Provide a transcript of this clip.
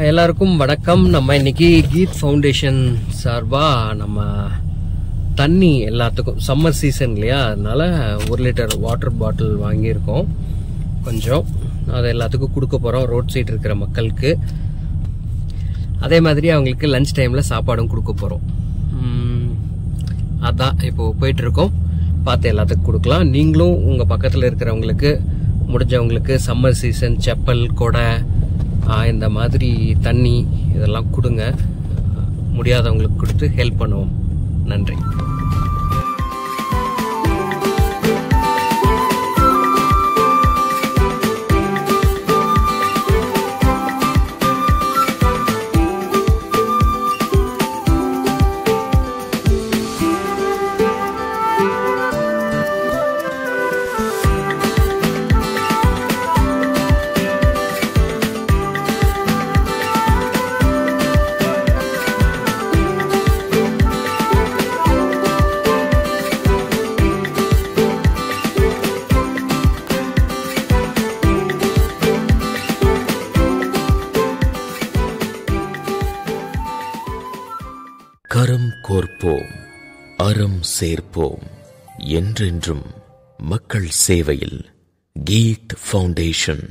எல்லாருக்கும் வணக்கம். நம்ம இன்னைக்கு கீத் ஃபவுண்டேஷன் சார்பா நம்ம தண்ணி எல்லாத்துக்கும் சம்மர் சீசன் இல்லையா, அதனால 1 லிட்டர் வாட்டர் பாட்டில் வாங்கியிருக்கோம். கொஞ்சம் அதை எல்லாத்துக்கும் கொடுக்க போகிறோம், ரோட் சைடு இருக்கிற மக்களுக்கு. அதே மாதிரி அவங்களுக்கு லஞ்ச் டைமில் சாப்பாடும் கொடுக்க போகிறோம். அதான் இப்போது போயிட்டுருக்கோம். பார்த்து எல்லாத்துக்கும் கொடுக்கலாம். நீங்களும் உங்கள் பக்கத்தில் இருக்கிறவங்களுக்கு முடிஞ்சவங்களுக்கு சம்மர் சீசன் செப்பல், கொடை, இந்த மாதிரி தண்ணி இதெல்லாம் கொடுங்க. முடியாதவங்களுக்கு கொடுத்து ஹெல்ப் பண்ணுவோம். நன்றி. கரம் கோர்ப்போம், அறம் சேர்ப்போம். என்றென்றும் மக்கள் சேவையில் கீத் ஃபவுண்டேஷன்.